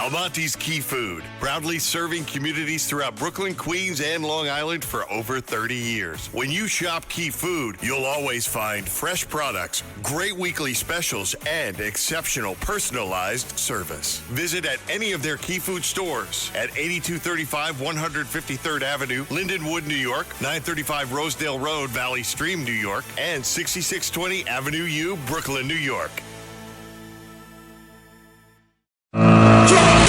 Almonte's Key Food, proudly serving communities throughout Brooklyn, Queens, and Long Island for over 30 years. When you shop Key Food, you'll always find fresh products, great weekly specials, and exceptional personalized service. Visit at any of their Key Food stores at 8235 153rd Avenue, Lindenwood, New York, 935 Rosedale Road, Valley Stream, New York, and 6620 Avenue U, Brooklyn, New York.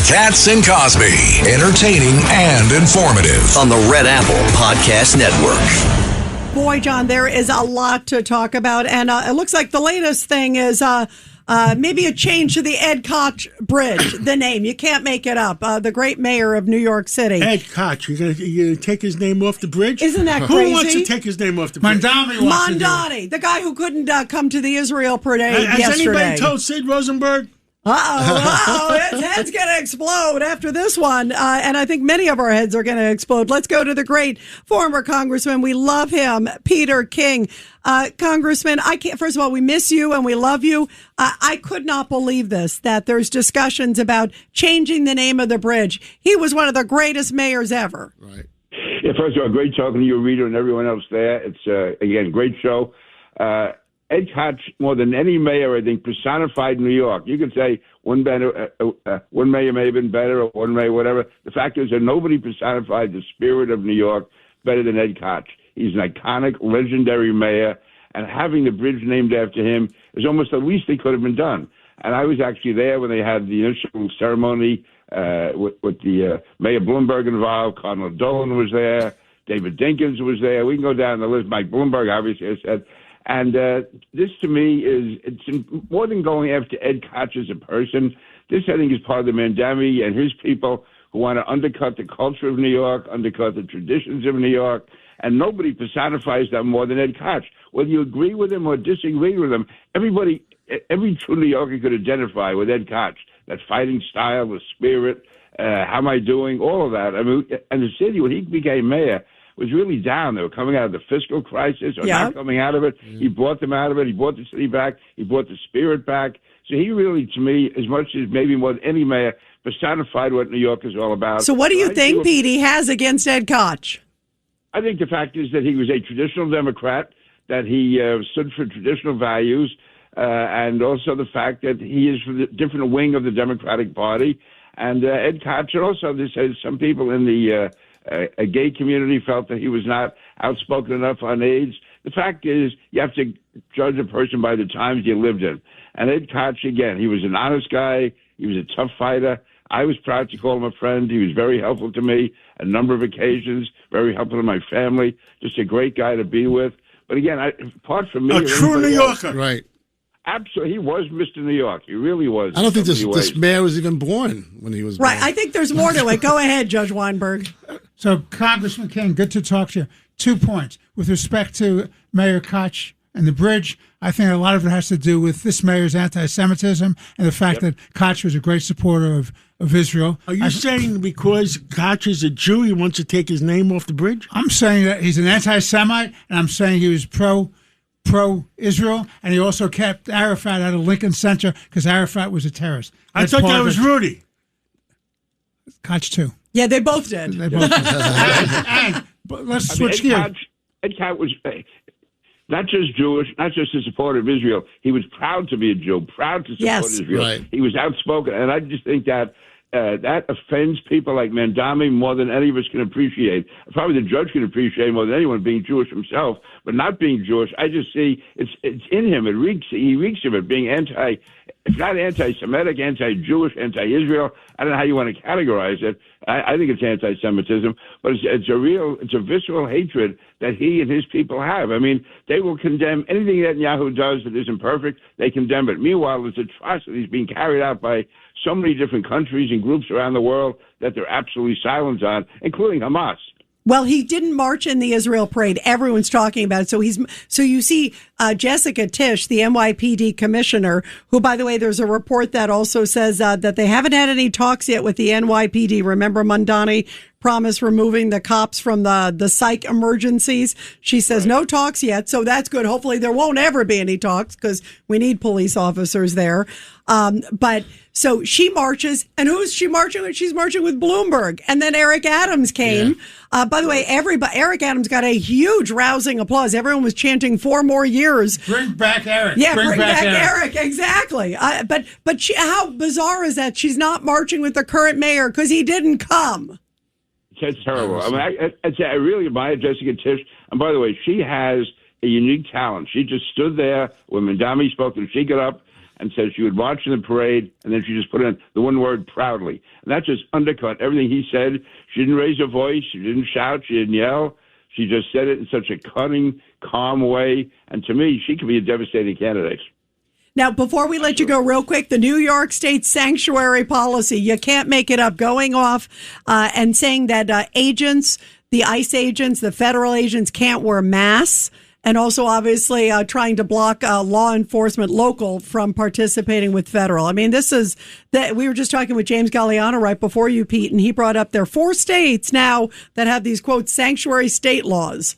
Katz and Cosby, entertaining and informative on the Red Apple Podcast Network. Boy, John, there is a lot to talk about, and it looks like the latest thing is maybe a change to the Ed Koch Bridge, the name. You can't make it up. The great mayor of New York City. Ed Koch. You're gonna take his name off the bridge? Isn't that crazy? Who wants to take his name off the bridge? Mamdani, the guy who couldn't come to the Israel parade yesterday. Has anybody told Sid Rosenberg? His head's going to explode after this one. And I think many of our heads are going to explode. Let's go to the great former congressman. We love him, Peter King. Congressman, first of all, we miss you and we love you. I could not believe this, that there's discussions about changing the name of the bridge. He was one of the greatest mayors ever. Right. Yeah, first of all, great talking to you, Rita, and everyone else there. It's, again, great show. Ed Koch, more than any mayor, I think, personified New York. You could say one mayor may have been better, or one mayor, whatever. The fact is that nobody personified the spirit of New York better than Ed Koch. He's an iconic, legendary mayor, and having the bridge named after him is almost the least that could have been done. And I was actually there when they had the initial ceremony with the Mayor Bloomberg involved. Cardinal Dolan was there. David Dinkins was there. We can go down the list. Mike Bloomberg, obviously, I said. And this, to me, it's more than going after Ed Koch as a person. This, I think, is part of the Mamdani and his people who want to undercut the culture of New York, undercut the traditions of New York, and nobody personifies them more than Ed Koch. Whether you agree with him or disagree with him, every true New Yorker could identify with Ed Koch. That fighting style, the spirit, how am I doing, all of that. I mean, and the city, when he became mayor, was really down. They were coming out of the fiscal crisis or not coming out of it. He brought them out of it. He brought the city back. He brought the spirit back. So he really, to me, as much as maybe more than any mayor, personified what New York is all about. So what do you think, Pete, he has against Ed Koch? I think the fact is that he was a traditional Democrat, that he stood for traditional values, and also the fact that he is from the different wing of the Democratic Party. And Ed Koch, and also some people in the a gay community felt that he was not outspoken enough on AIDS. The fact is, you have to judge a person by the times you lived in. And Ed Koch, again, he was an honest guy. He was a tough fighter. I was proud to call him a friend. He was very helpful to me on a number of occasions, very helpful to my family, just a great guy to be with. But again, apart from me... A true New Yorker. Right. Absolutely. He was Mr. New York. He really was. I don't think this mayor was even born when he was born. Right. I think there's more to it. Go ahead, Judge Weinberg. So, Congressman King, good to talk to you. 2 points. With respect to Mayor Koch and the bridge, I think a lot of it has to do with this mayor's anti-Semitism and the fact that Koch was a great supporter of Israel. Are you saying because Koch is a Jew, he wants to take his name off the bridge? I'm saying that he's an anti-Semite, and I'm saying he was pro-Israel, and he also kept Arafat out of Lincoln Center because Arafat was a terrorist. I thought that was Rudy. Koch, too. Yeah, they both did. But let's switch gears. Ed Koch was not just Jewish, not just a supporter of Israel. He was proud to be a Jew, proud to support Israel. Right. He was outspoken, and I just think that that offends people like Mamdani more than any of us can appreciate. Probably the judge can appreciate more than anyone being Jewish himself, but not being Jewish. I just see it's in him. He reeks of it being it's not anti-Semitic, anti-Jewish, anti-Israel. I don't know how you want to categorize it. I think it's anti-Semitism, but it's a visceral hatred that he and his people have. I mean, they will condemn anything Netanyahu does that isn't perfect. They condemn it. Meanwhile, there's atrocities being carried out by so many different countries and groups around the world that they're absolutely silent on, including Hamas. Well, he didn't march in the Israel parade. Everyone's talking about it. So you see Jessica Tisch, the NYPD commissioner, who, by the way, there's a report that also says that they haven't had any talks yet with the NYPD. Remember, Mamdani promised removing the cops from the psych emergencies. She says no talks yet, so that's good. Hopefully there won't ever be any talks because we need police officers there. But so she marches, and who's she marching with? She's marching with Bloomberg. And then Eric Adams came. Yeah. By the way, Eric Adams got a huge rousing applause. Everyone was chanting 4 more years. Bring back Eric. Yeah, bring back Eric. Exactly. But how bizarre is that? She's not marching with the current mayor because he didn't come. That's terrible. I mean, I really admire Jessica Tisch. And by the way, she has a unique talent. She just stood there when Mamdani spoke, and she got up and said she would march in the parade, and then she just put in the one word, proudly. And that just undercut everything he said. She didn't raise her voice. She didn't shout. She didn't yell. She just said it in such a cutting, calm way. And to me, she could be a devastating candidate. Now, before we let you go real quick, the New York State sanctuary policy, you can't make it up, going off and saying that agents, the ICE agents, the federal agents can't wear masks. And also, obviously, trying to block law enforcement local from participating with federal. I mean, this is that we were just talking with James Galliano right before you, Pete, and he brought up there are 4 states now that have these, quote, sanctuary state laws.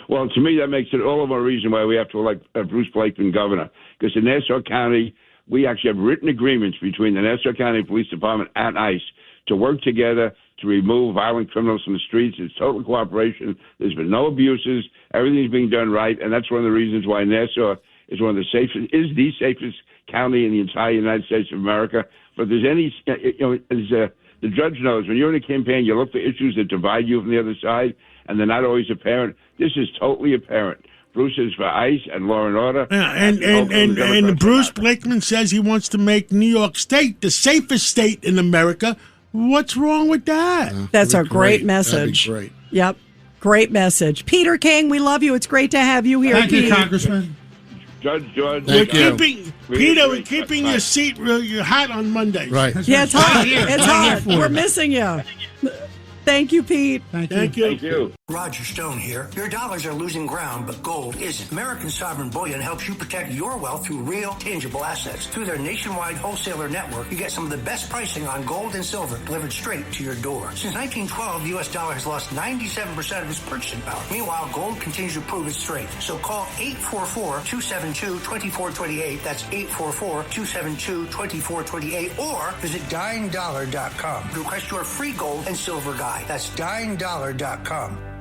Well, to me, that makes it all the more reason why we have to elect Bruce Blakeman governor. Because in Nassau County, we actually have written agreements between the Nassau County Police Department and ICE to work together to remove violent criminals from the streets. It's total cooperation. There's been no abuses. Everything's being done right, and that's one of the reasons why Nassau is one of the safest county in the entire United States of America. But there's any, as the judge knows, when you're in a campaign, you look for issues that divide you from the other side, and they're not always apparent. This is totally apparent. Bruce is for ICE and law and order. Yeah, and Bruce Blakeman says he wants to make New York State the safest state in America. What's wrong with that? That's a great message. That'd be great. Yep. Great message. Peter King, we love you. It's great to have you here. Thank you, Congressman. Judge George. We're keeping your seat hot on Mondays. Right. Yeah, it's hot. It's hot. We're missing you. Thank you, Pete. Thank you. Thank you. Roger Stone here. Your dollars are losing ground, but gold isn't. American Sovereign Bullion helps you protect your wealth through real, tangible assets. Through their nationwide wholesaler network, you get some of the best pricing on gold and silver delivered straight to your door. Since 1912, the U.S. dollar has lost 97% of its purchasing power. Meanwhile, gold continues to prove its strength. So call 844-272-2428. That's 844-272-2428. Or visit dyingdollar.com to request your free gold and silver guide. That's dyingdollar.com.